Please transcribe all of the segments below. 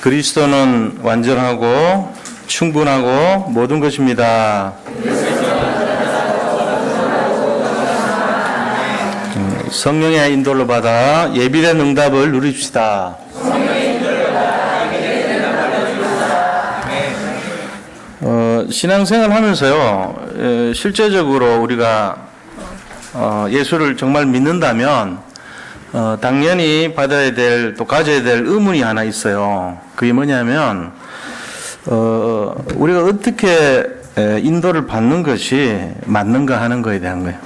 그리스도는 완전하고 충분하고 모든 것입니다. 성령의 인도를 받아 예비된 응답을 누립시다. 신앙생활 하면서요, 실제적으로 우리가 예수를 정말 믿는다면 당연히 받아야 될, 또 가져야 될 의문이 하나 있어요. 그게 뭐냐면 우리가 어떻게 인도를 받는 것이 맞는가 하는 거에 대한 거예요.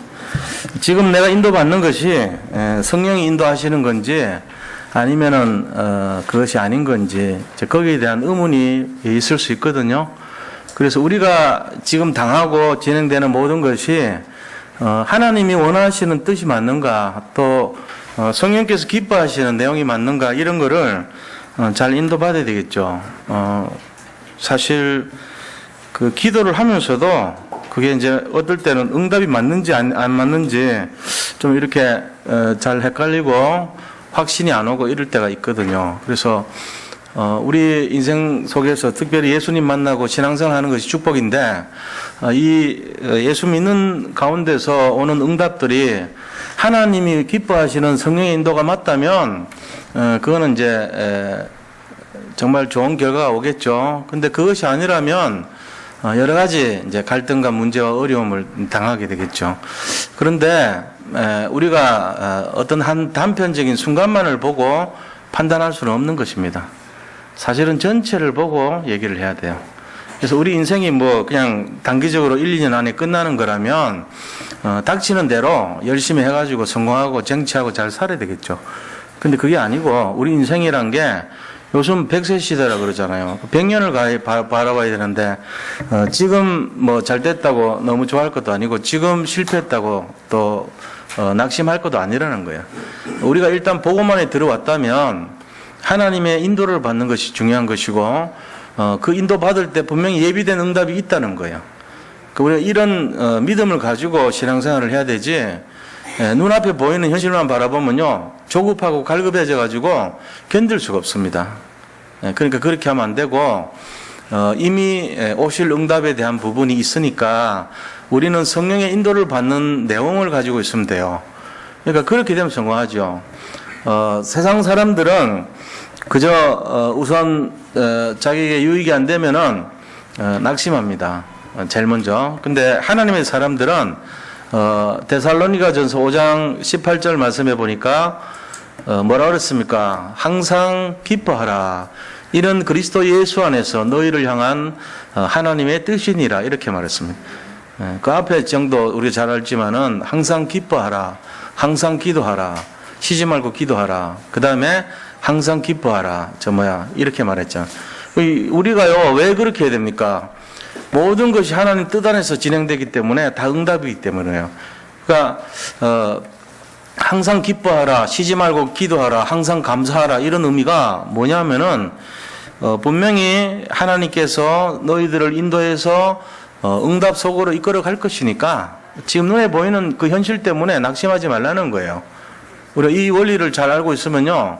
지금 내가 인도받는 것이 성령이 인도하시는 건지 아니면은 그것이 아닌 건지 거기에 대한 의문이 있을 수 있거든요. 그래서 우리가 지금 당하고 진행되는 모든 것이 하나님이 원하시는 뜻이 맞는가, 또 성령께서 기뻐하시는 내용이 맞는가, 이런 거를 잘 인도받아야 되겠죠. 사실 그 기도를 하면서도 그게 이제 어떨 때는 응답이 맞는지 안 맞는지 좀 이렇게 잘 헷갈리고 확신이 안 오고 이럴 때가 있거든요. 그래서 우리 인생 속에서 특별히 예수님 만나고 신앙생활 하는 것이 축복인데, 이 예수 믿는 가운데서 오는 응답들이 하나님이 기뻐하시는 성령의 인도가 맞다면 그거는 이제 정말 좋은 결과가 오겠죠. 근데 그것이 아니라면 여러 가지 이제 갈등과 문제와 어려움을 당하게 되겠죠. 그런데 우리가 어떤 한 단편적인 순간만을 보고 판단할 수는 없는 것입니다. 사실은 전체를 보고 얘기를 해야 돼요. 그래서 우리 인생이 뭐 그냥 단기적으로 1, 2년 안에 끝나는 거라면 닥치는 대로 열심히 해가지고 성공하고 쟁취하고 잘 살아야 되겠죠. 근데 그게 아니고 우리 인생이란 게 요즘 100세 시대라 그러잖아요. 100년을 바라봐야 되는데 지금 뭐 잘 됐다고 너무 좋아할 것도 아니고 지금 실패했다고 또 낙심할 것도 아니라는 거예요. 우리가 일단 보고만에 들어왔다면 하나님의 인도를 받는 것이 중요한 것이고 그 인도 받을 때 분명히 예비된 응답이 있다는 거예요. 우리가 이런 믿음을 가지고 신앙생활을 해야 되지, 눈앞에 보이는 현실만 바라보면요 조급하고 갈급해져 가지고 견딜 수가 없습니다. 그러니까 그렇게 하면 안 되고 이미 오실 응답에 대한 부분이 있으니까 우리는 성령의 인도를 받는 내용을 가지고 있으면 돼요. 그러니까 그렇게 되면 성공하죠. 세상 사람들은 그저 우선 자기에게 유익이 안 되면은 낙심합니다. 제일 먼저. 근데 하나님의 사람들은 데살로니가전서 5장 18절 말씀해 보니까 뭐라 그랬습니까? 항상 기뻐하라. 이는 그리스도 예수 안에서 너희를 향한 하나님의 뜻이니라, 이렇게 말했습니다. 그 앞에 정도 우리가 잘 알지만은 항상 기뻐하라, 항상 기도하라, 쉬지 말고 기도하라, 그 다음에 항상 기뻐하라, 이렇게 말했죠. 우리가요 왜 그렇게 해야 됩니까? 모든 것이 하나님 뜻 안에서 진행되기 때문에 다 응답이기 때문에요. 그러니까 항상 기뻐하라, 쉬지 말고 기도하라, 항상 감사하라, 이런 의미가 뭐냐면은 분명히 하나님께서 너희들을 인도해서 응답 속으로 이끌어 갈 것이니까 지금 눈에 보이는 그 현실 때문에 낙심하지 말라는 거예요. 우리가 이 원리를 잘 알고 있으면요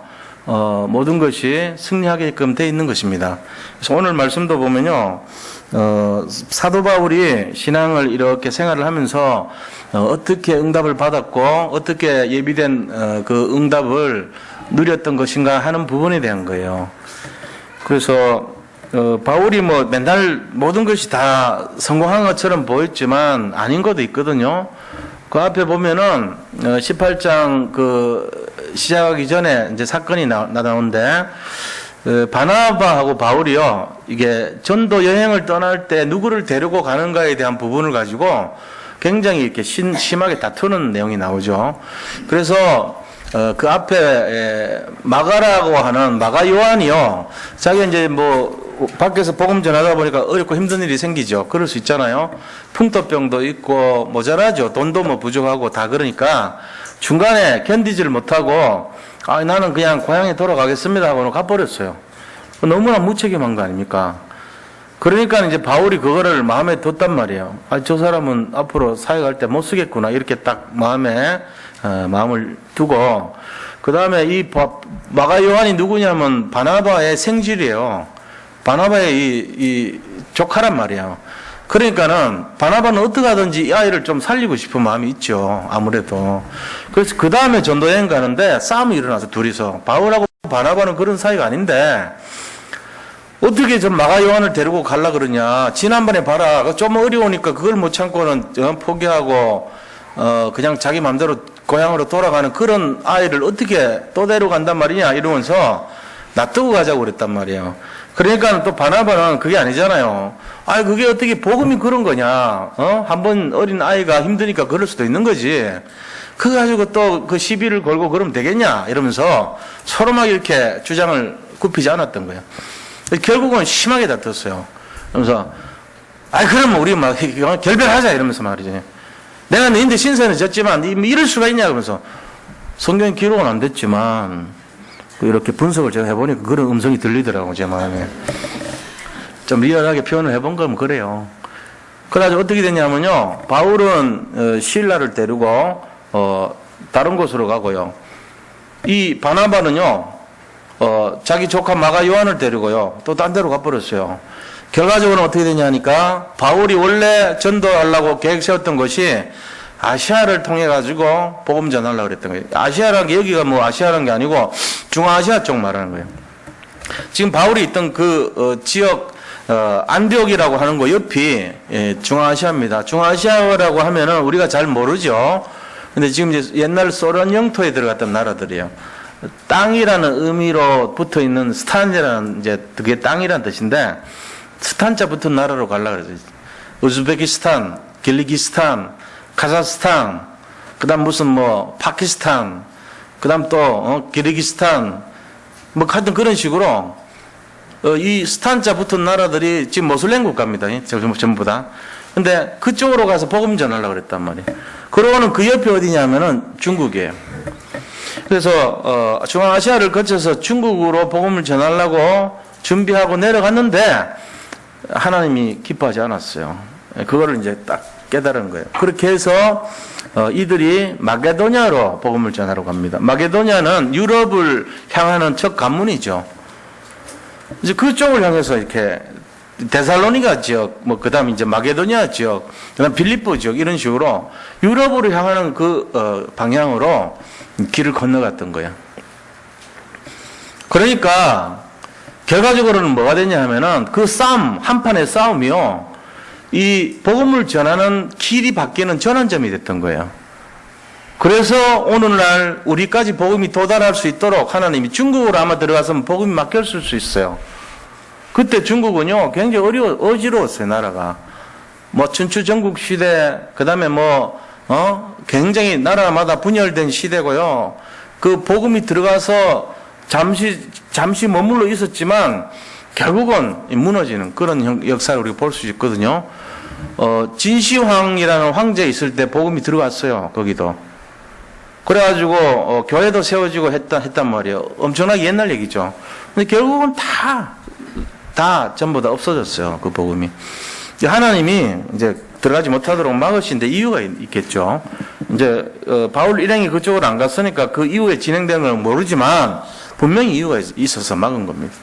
모든 것이 승리하게끔 돼 있는 것입니다. 그래서 오늘 말씀도 보면요 사도 바울이 신앙을 이렇게 생활을 하면서 어떻게 응답을 받았고 어떻게 예비된 그 응답을 누렸던 것인가 하는 부분에 대한 거예요. 그래서 바울이 뭐 맨날 모든 것이 다 성공한 것처럼 보였지만 아닌 것도 있거든요. 그 앞에 보면은 18장 그 시작하기 전에 이제 사건이 나오는데 바나바하고 바울이요 이게 전도 여행을 떠날 때 누구를 데리고 가는가에 대한 부분을 가지고 굉장히 이렇게 심하게 다투는 내용이 나오죠. 그래서 그 앞에 마가라고 하는 마가 요한이요 자기가 이제 뭐 밖에서 복음 전하다 보니까 어렵고 힘든 일이 생기죠. 그럴 수 있잖아요. 풍토병도 있고 모자라죠. 돈도 뭐 부족하고 다. 그러니까 중간에 견디지를 못하고 나는 그냥 고향에 돌아가겠습니다 하고는 가버렸어요. 너무나 무책임한 거 아닙니까? 그러니까 이제 바울이 그거를 마음에 뒀단 말이에요. 저 사람은 앞으로 사역할 때 못 쓰겠구나, 이렇게 딱 마음을 두고 그 다음에 마가 요한이 누구냐면 바나바의 생질이에요. 바나바의 이 조카란 말이에요. 그러니까는 바나바는 어떻게 하든지 이 아이를 좀 살리고 싶은 마음이 있죠. 아무래도. 그래서 그 다음에 전도 여행 가는데 싸움이 일어나서 둘이서. 바울하고 바나바는 그런 사이가 아닌데 어떻게 좀 마가 요한을 데리고 갈라 그러냐. 지난번에 봐라. 좀 어려우니까 그걸 못 참고는 포기하고 그냥 자기 마음대로 고향으로 돌아가는 그런 아이를 어떻게 또 데려간단 말이냐 이러면서 놔두고 가자고 그랬단 말이에요. 그러니까 또 바나바는 그게 아니잖아요. 그게 어떻게 복음이 그런 거냐. 한번 어린 아이가 힘드니까 그럴 수도 있는 거지. 그거 가지고 또 그 시비를 걸고 그러면 되겠냐 이러면서 서로 막 이렇게 주장을 굽히지 않았던 거예요. 결국은 심하게 다퉜어요. 그러면서 그러면 우리 막 결별하자 이러면서 말이지. 내가 너희들 신세는 졌지만 이럴 수가 있냐 그러면서 성경 기록은 안 됐지만 이렇게 분석을 제가 해보니까 그런 음성이 들리더라고요. 제 마음에. 좀 리얼하게 표현을 해본 거면 그래요. 그래가지고 어떻게 됐냐면요. 바울은 실라를 데리고 다른 곳으로 가고요. 이 바나바는요. 자기 조카 마가 요한을 데리고요. 또 딴 데로 가버렸어요. 결과적으로는 어떻게 되냐니까 바울이 원래 전도하려고 계획 세웠던 것이 아시아를 통해 가지고 복음 전하려고 그랬던 거예요. 아시아라는 게 여기가 뭐 아시아라는 게 아니고 중앙아시아 쪽 말하는 거예요. 지금 바울이 있던 그 지역 안디옥이라고 하는 거 옆이 중앙아시아입니다. 중앙아시아라고 하면은 우리가 잘 모르죠. 근데 지금 이제 옛날 소련 영토에 들어갔던 나라들이에요. 땅이라는 의미로 붙어 있는 스탄이라는 이제 그게 땅이라는 뜻인데 스탄자 붙은 나라로 가려고 그래요. 우즈베키스탄, 길리기스탄, 카자흐스탄, 그다음 무슨 뭐 파키스탄, 그다음 또 기르기스탄, 뭐 하여튼 그런 식으로 이 스탄자 붙은 나라들이 지금 모슬렘 국가입니다. 전부 다. 근데 그쪽으로 가서 복음 전하려고 그랬단 말이에요. 그러고는 그 옆에 어디냐면은 중국이에요. 그래서 중앙아시아를 거쳐서 중국으로 복음을 전하려고 준비하고 내려갔는데 하나님이 기뻐하지 않았어요. 그거를 이제 딱 깨달은 거예요. 그렇게 해서 이들이 마게도냐로 복음을 전하러 갑니다. 마게도냐는 유럽을 향하는 첫 관문이죠. 이제 그쪽을 향해서 이렇게 데살로니가 지역, 뭐 그다음 이제 마게도냐 지역, 그다음 빌립보 지역 이런 식으로 유럽으로 향하는 그 방향으로 길을 건너갔던 거예요. 그러니까 결과적으로는 뭐가 됐냐 하면은 그 싸움, 한판의 싸움이요. 이 복음을 전하는 길이 바뀌는 전환점이 됐던 거예요. 그래서 오늘날 우리까지 복음이 도달할 수 있도록 하나님이 중국으로 아마 들어가서 복음이 맡겼을 수 있어요. 그때 중국은요, 굉장히 어지러웠어요, 나라가. 뭐, 춘추전국 시대, 그 다음에 굉장히 나라마다 분열된 시대고요. 그 복음이 들어가서 잠시 머물러 있었지만, 결국은 무너지는 그런 역사를 우리가 볼 수 있거든요. 진시황이라는 황제 있을 때 복음이 들어갔어요, 거기도. 그래가지고, 교회도 세워지고 했단 말이에요. 엄청나게 옛날 얘기죠. 근데 결국은 다 전부 다 없어졌어요, 그 복음이. 하나님이 이제 들어가지 못하도록 막으신데 이유가 있겠죠. 이제, 바울 일행이 그쪽으로 안 갔으니까 그 이후에 진행된 건 모르지만, 분명히 이유가 있어서 막은 겁니다.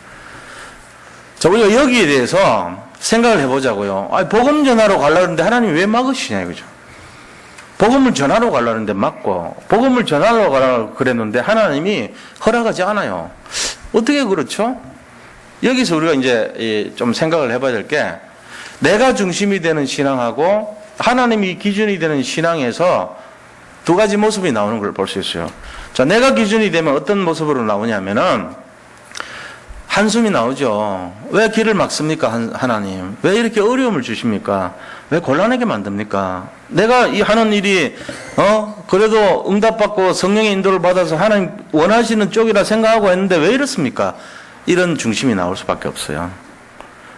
자, 우리가 여기에 대해서 생각을 해보자고요. 복음 전하러 가려는데 하나님이 왜 막으시냐, 이거죠. 복음을 전하러 가려는데 막고, 복음을 전하러 가려고 그랬는데 하나님이 허락하지 않아요. 어떻게 그렇죠? 여기서 우리가 이제 좀 생각을 해봐야 될 게, 내가 중심이 되는 신앙하고 하나님이 기준이 되는 신앙에서 두 가지 모습이 나오는 걸 볼 수 있어요. 자, 내가 기준이 되면 어떤 모습으로 나오냐면은, 한숨이 나오죠. 왜 길을 막습니까, 하나님? 왜 이렇게 어려움을 주십니까? 왜 곤란하게 만듭니까? 내가 이 하는 일이, 그래도 응답받고 성령의 인도를 받아서 하나님 원하시는 쪽이라 생각하고 했는데 왜 이렇습니까? 이런 중심이 나올 수밖에 없어요.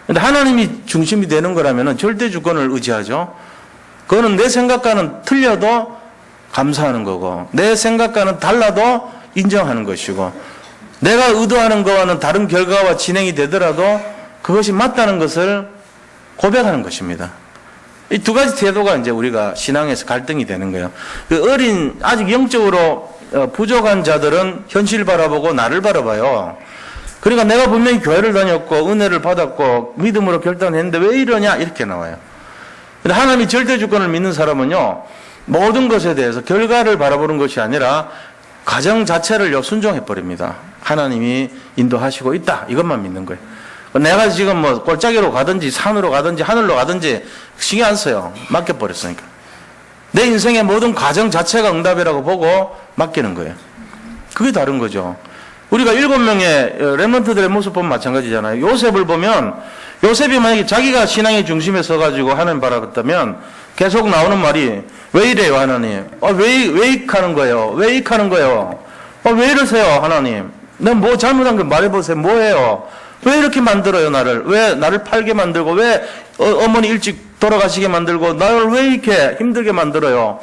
근데 하나님이 중심이 되는 거라면 절대 주권을 의지하죠. 그거는 내 생각과는 틀려도 감사하는 거고, 내 생각과는 달라도 인정하는 것이고, 내가 의도하는 것과는 다른 결과와 진행이 되더라도 그것이 맞다는 것을 고백하는 것입니다. 이 두 가지 태도가 이제 우리가 신앙에서 갈등이 되는 거예요. 그 아직 영적으로 부족한 자들은 현실 바라보고 나를 바라봐요. 그러니까 내가 분명히 교회를 다녔고 은혜를 받았고 믿음으로 결단했는데 왜 이러냐 이렇게 나와요. 근데 하나님이 절대 주권을 믿는 사람은요, 모든 것에 대해서 결과를 바라보는 것이 아니라 과정 자체를 순종해 버립니다. 하나님이 인도하시고 있다, 이것만 믿는 거예요. 내가 지금 뭐 골짜기로 가든지 산으로 가든지 하늘로 가든지 신경 안 써요. 맡겨버렸으니까. 내 인생의 모든 과정 자체가 응답이라고 보고 맡기는 거예요. 그게 다른 거죠. 우리가 7명의 렘넌트들의 모습 보면 마찬가지잖아요. 요셉을 보면 요셉이 만약에 자기가 신앙의 중심에 서가지고 하나님 바라봤다면 계속 나오는 말이 왜 이래요 하나님? 왜 이익하는 거예요? 왜 이익하는 거예요? 왜 이러세요 하나님? 내가 뭐 잘못한 거 말해보세요. 뭐예요? 왜 이렇게 만들어요 나를? 왜 나를 팔게 만들고 왜 어머니 일찍 돌아가시게 만들고 나를 왜 이렇게 힘들게 만들어요?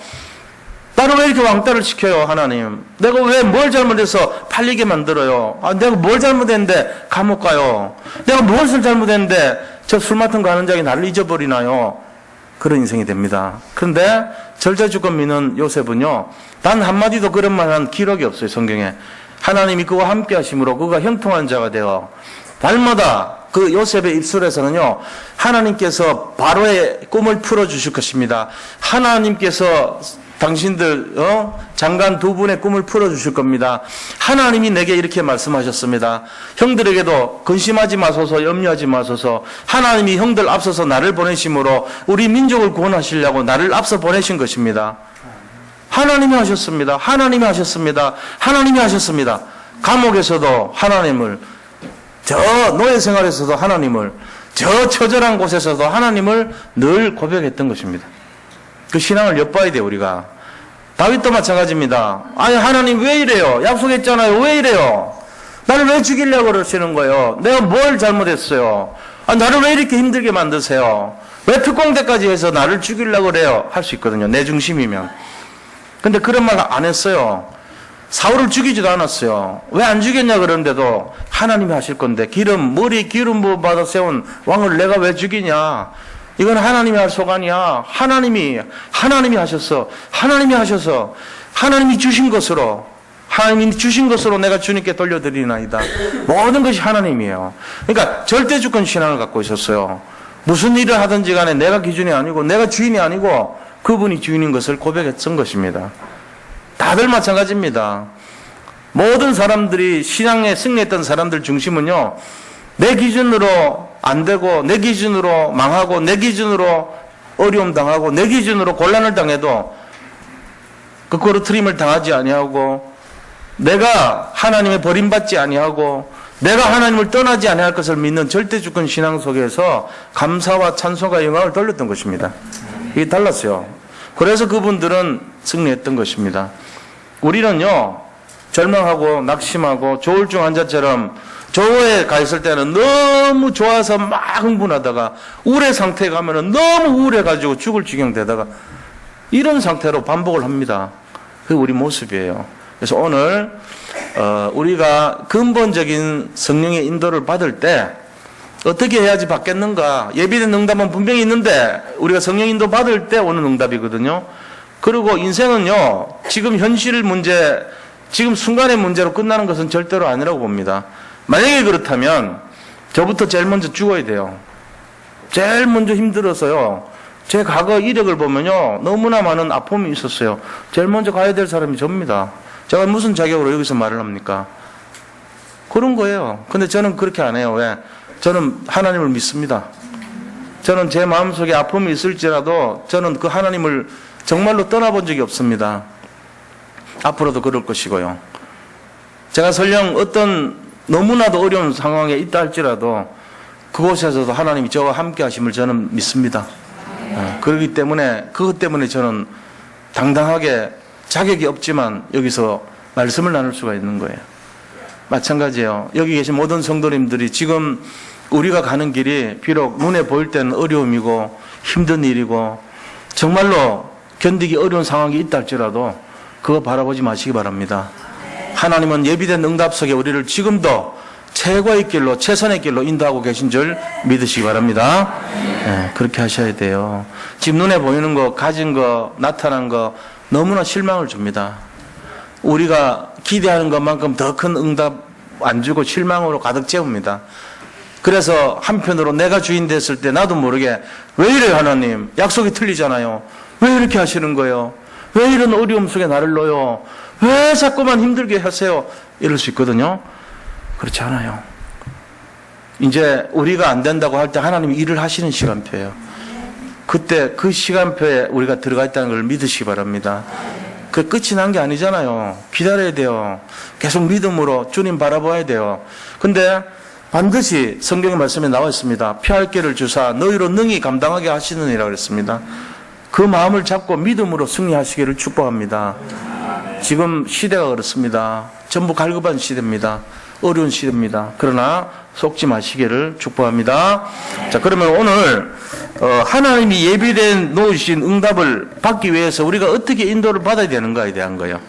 나를 왜 이렇게 왕따를 시켜요 하나님? 내가 왜 뭘 잘못해서 팔리게 만들어요? 내가 뭘 잘못했는데 감옥 가요? 내가 무엇을 잘못했는데 저 술 맡은 거 하는 자기 나를 잊어버리나요? 그런 인생이 됩니다. 그런데 절대주권 믿는 요셉은요, 단 한마디도 그런 말한 기록이 없어요 성경에. 하나님이 그와 함께 하심으로 그가 형통한 자가 되어 날마다 그 요셉의 입술에서는요, 하나님께서 바로의 꿈을 풀어주실 것입니다. 하나님께서 당신들 장관 2분의 꿈을 풀어주실 겁니다. 하나님이 내게 이렇게 말씀하셨습니다. 형들에게도 근심하지 마소서, 염려하지 마소서. 하나님이 형들 앞서서 나를 보내심으로 우리 민족을 구원하시려고 나를 앞서 보내신 것입니다. 하나님이 하셨습니다. 하나님이 하셨습니다. 하나님이 하셨습니다. 감옥에서도 하나님을, 저 노예 생활에서도 하나님을, 저 처절한 곳에서도 하나님을 늘 고백했던 것입니다. 그 신앙을 엿봐야 돼요 우리가. 다윗도 마찬가지입니다. 아니 하나님 왜 이래요? 약속했잖아요. 왜 이래요? 나를 왜 죽이려고 그러시는 거예요? 내가 뭘 잘못했어요? 나를 왜 이렇게 힘들게 만드세요? 왜 특공대까지 해서 나를 죽이려고 그래요? 할 수 있거든요, 내 중심이면. 근데 그런 말 안 했어요. 사울을 죽이지도 않았어요. 왜 안 죽였냐 그러는데도 하나님이 하실 건데, 머리 기름 부어 받아 세운 왕을 내가 왜 죽이냐? 이건 하나님이 할 소관이야. 하나님이 하셨어. 하나님이 주신 것으로 내가 주님께 돌려드리나이다. 모든 것이 하나님이에요. 그러니까 절대주권 신앙을 갖고 있었어요. 무슨 일을 하든지 간에 내가 기준이 아니고 내가 주인이 아니고 그분이 주인인 것을 고백했던 것입니다. 다들 마찬가지입니다. 모든 사람들이 신앙에 승리했던 사람들 중심은요, 내 기준으로 안 되고 내 기준으로 망하고 내 기준으로 어려움 당하고 내 기준으로 곤란을 당해도 거꾸로 트림을 당하지 아니하고 내가 하나님의 버림받지 아니하고 내가 하나님을 떠나지 아니할 것을 믿는 절대주권 신앙 속에서 감사와 찬송과 영광을 돌렸던 것입니다. 이게 달랐어요. 그래서 그분들은 승리했던 것입니다. 우리는요, 절망하고 낙심하고 조울증 환자처럼 조에 가 있을 때는 너무 좋아서 막 흥분하다가 우울의 상태에 가면은 너무 우울해가지고 죽을 지경 되다가 이런 상태로 반복을 합니다. 그게 우리 모습이에요. 그래서 오늘 우리가 근본적인 성령의 인도를 받을 때 어떻게 해야지 받겠는가? 예비된 응답은 분명히 있는데 우리가 성령 인도 받을 때 오는 응답이거든요. 그리고 인생은요, 지금 현실 문제, 지금 순간의 문제로 끝나는 것은 절대로 아니라고 봅니다. 만약에 그렇다면 저부터 제일 먼저 죽어야 돼요. 제일 먼저 힘들어서요, 제 과거 이력을 보면요, 너무나 많은 아픔이 있었어요. 제일 먼저 가야 될 사람이 접니다. 제가 무슨 자격으로 여기서 말을 합니까? 그런 거예요. 근데 저는 그렇게 안 해요. 왜? 저는 하나님을 믿습니다. 저는 제 마음속에 아픔이 있을지라도 저는 그 하나님을 정말로 떠나본 적이 없습니다. 앞으로도 그럴 것이고요. 제가 설령 어떤 너무나도 어려운 상황에 있다 할지라도 그곳에서도 하나님이 저와 함께 하심을 저는 믿습니다. 그렇기 때문에 그것 때문에 저는 당당하게 자격이 없지만 여기서 말씀을 나눌 수가 있는 거예요. 마찬가지예요. 여기 계신 모든 성도님들이 지금 우리가 가는 길이 비록 눈에 보일 때는 어려움이고 힘든 일이고 정말로 견디기 어려운 상황이 있다 할지라도 그거 바라보지 마시기 바랍니다. 하나님은 예비된 응답 속에 우리를 지금도 최고의 길로, 최선의 길로 인도하고 계신 줄 믿으시기 바랍니다. 네, 그렇게 하셔야 돼요. 지금 눈에 보이는 거, 가진 거, 나타난 거 너무나 실망을 줍니다. 우리가 기대하는 것만큼 더 큰 응답 안 주고 실망으로 가득 채웁니다. 그래서 한편으로 내가 주인 됐을 때 나도 모르게 왜 이래요 하나님, 약속이 틀리잖아요, 왜 이렇게 하시는 거예요, 왜 이런 어려움 속에 나를 넣어요, 왜 자꾸만 힘들게 하세요, 이럴 수 있거든요. 그렇지 않아요. 이제 우리가 안 된다고 할 때 하나님이 일을 하시는 시간표예요. 그때 그 시간표에 우리가 들어가 있다는 걸 믿으시기 바랍니다. 그 끝이 난 게 아니잖아요. 기다려야 돼요. 계속 믿음으로 주님 바라봐야 돼요. 근데 반드시 성경의 말씀에 나와 있습니다. 피할 길을 주사 너희로 능히 감당하게 하시느니라 그랬습니다. 그 마음을 잡고 믿음으로 승리하시기를 축복합니다. 지금 시대가 그렇습니다. 전부 갈급한 시대입니다. 어려운 시대입니다. 그러나 속지 마시기를 축복합니다. 자, 그러면 오늘 하나님이 예비돼 놓으신 응답을 받기 위해서 우리가 어떻게 인도를 받아야 되는가에 대한 거예요.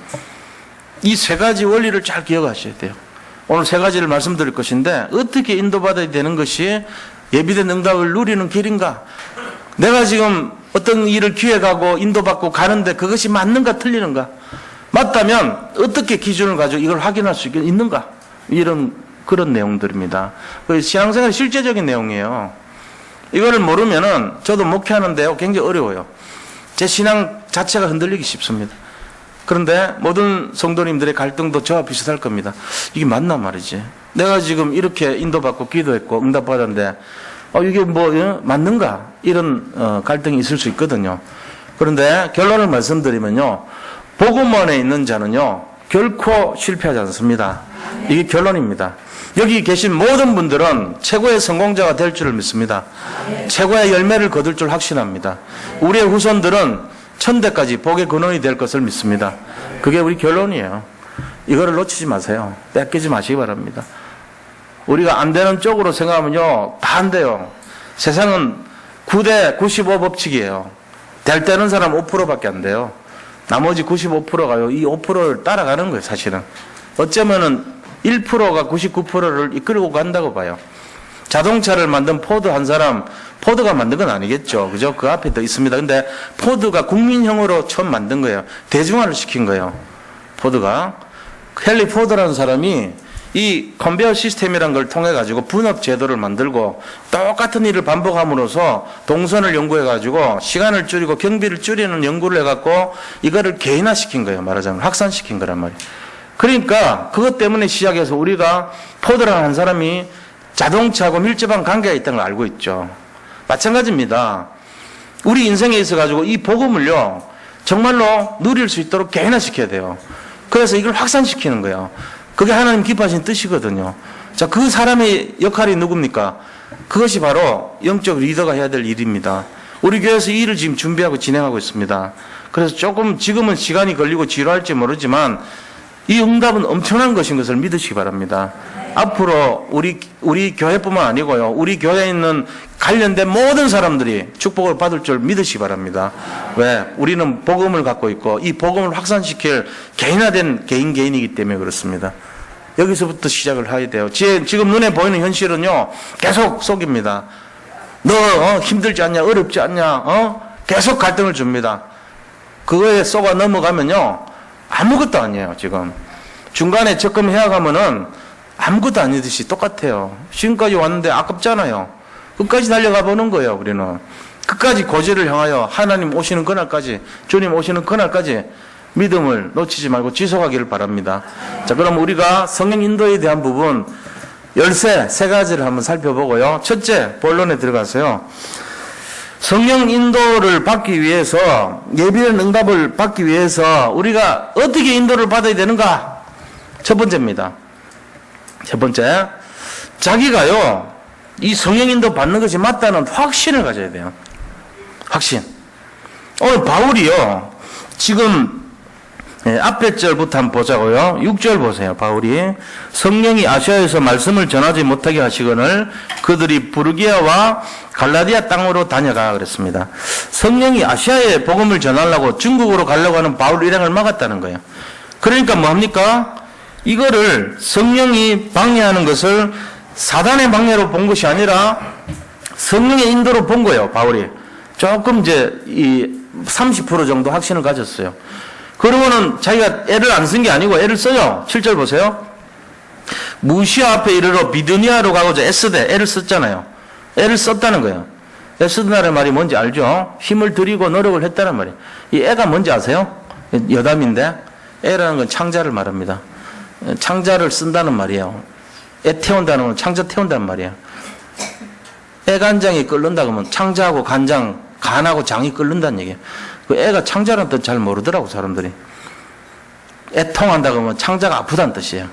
이 세 가지 원리를 잘 기억하셔야 돼요. 오늘 세 가지를 말씀드릴 것인데, 어떻게 인도받아야 되는 것이 예비된 응답을 누리는 길인가? 내가 지금 어떤 일을 기획하고 인도받고 가는데 그것이 맞는가 틀리는가? 맞다면 어떻게 기준을 가지고 이걸 확인할 수 있는가? 그런 내용들입니다. 신앙생활 실제적인 내용이에요. 이거를 모르면은 저도 목회하는데요, 굉장히 어려워요. 제 신앙 자체가 흔들리기 쉽습니다. 그런데 모든 성도님들의 갈등도 저와 비슷할 겁니다. 이게 맞나 말이지. 내가 지금 이렇게 인도받고 기도했고 응답받았는데 이게 맞는가? 이런 갈등이 있을 수 있거든요. 그런데 결론을 말씀드리면요, 복음 안에 있는 자는요 결코 실패하지 않습니다. 이게 결론입니다. 여기 계신 모든 분들은 최고의 성공자가 될 줄을 믿습니다. 최고의 열매를 거둘 줄 확신합니다. 우리의 후손들은 천대까지 복의 근원이 될 것을 믿습니다. 그게 우리 결론이에요. 이거를 놓치지 마세요. 뺏기지 마시기 바랍니다. 우리가 안 되는 쪽으로 생각하면요 다 안 돼요. 세상은 9대 95 법칙이에요. 될 때는 사람 5%밖에 안 돼요. 나머지 95%가요 이 5%를 따라가는 거예요. 사실은 어쩌면은 1%가 99%를 이끌고 간다고 봐요. 자동차를 만든 포드 한 사람, 포드가 만든 건 아니겠죠. 그죠? 그 앞에 더 있습니다. 근데 포드가 국민형으로 처음 만든 거예요. 대중화를 시킨 거예요. 포드가. 헨리 포드라는 사람이 이 컨베이어 시스템이라는 걸 통해 가지고 분업 제도를 만들고 똑같은 일을 반복함으로써 동선을 연구해 가지고 시간을 줄이고 경비를 줄이는 연구를 해 갖고 이거를 개인화시킨 거예요. 말하자면 확산시킨 거란 말이에요. 그러니까 그것 때문에 시작해서 우리가 포드라는 한 사람이 자동차하고 밀접한 관계가 있다는 걸 알고 있죠. 마찬가지입니다. 우리 인생에 있어 가지고 이 복음을요 정말로 누릴 수 있도록 개인화시켜야 돼요. 그래서 이걸 확산시키는 거예요. 그게 하나님 기뻐하신 뜻이거든요. 자, 그 사람의 역할이 누굽니까? 그것이 바로 영적 리더가 해야 될 일입니다. 우리 교회에서 이 일을 지금 준비하고 진행하고 있습니다. 그래서 조금 지금은 시간이 걸리고 지루할지 모르지만 이 응답은 엄청난 것인 것을 믿으시기 바랍니다. 앞으로 우리 교회뿐만 아니고요, 우리 교회에 있는 관련된 모든 사람들이 축복을 받을 줄 믿으시기 바랍니다. 왜? 우리는 복음을 갖고 있고 이 복음을 확산시킬 개인화된 개인이기 때문에 그렇습니다. 여기서부터 시작을 해야 돼요. 지금 눈에 보이는 현실은요 계속 속입니다. 너 힘들지 않냐, 어렵지 않냐, 계속 갈등을 줍니다. 그거에 쏘가 넘어가면요 아무것도 아니에요. 지금 중간에 적금해야 가면은 아무것도 아니듯이 똑같아요. 지금까지 왔는데 아깝잖아요. 끝까지 달려가 보는 거예요. 우리는 끝까지 고지를 향하여 하나님 오시는 그날까지, 주님 오시는 그날까지 믿음을 놓치지 말고 지속하기를 바랍니다. 자, 그럼 우리가 성령 인도에 대한 부분 13가지를 한번 살펴보고요. 첫째, 본론에 들어가서요. 성령 인도를 받기 위해서, 예비된 응답을 받기 위해서 우리가 어떻게 인도를 받아야 되는가? 첫 번째입니다. 첫 번째, 자기가요 이 성령 인도 받는 것이 맞다는 확신을 가져야 돼요. 확신. 오늘 바울이요 지금 앞에 절부터 한번 보자고요. 6절 보세요. 바울이 성령이 아시아에서 말씀을 전하지 못하게 하시거늘 그들이 부르기아와 갈라디아 땅으로 다녀가 그랬습니다. 성령이 아시아에 복음을 전하려고 중국으로 가려고 하는 바울 일행을 막았다는 거예요. 그러니까 뭐합니까? 이거를 성령이 방해하는 것을 사단의 방해로 본 것이 아니라 성령의 인도로 본 거예요. 바울이 조금 이제 이 30% 정도 확신을 가졌어요. 그러고는 자기가 애를 안 쓴 게 아니고 애를 써요. 7절 보세요. 무시아 앞에 이르러 비드니아로 가고자 애쓰되 애를 썼잖아요. 애를 썼다는 거예요. 애쓰다는 말이 뭔지 알죠? 힘을 들이고 노력을 했다는 말이에요. 이 애가 뭔지 아세요? 여담인데 애라는 건 창자를 말합니다. 창자를 쓴다는 말이에요. 애 태운다는 건 창자 태운다는 말이에요. 애간장이 끓는다 그러면 창자하고 간하고 장이 끓는다는 얘기예요. 그 애가 창자라는 뜻 잘 모르더라고 사람들이. 애통한다 그러면 창자가 아프다는 뜻이에요.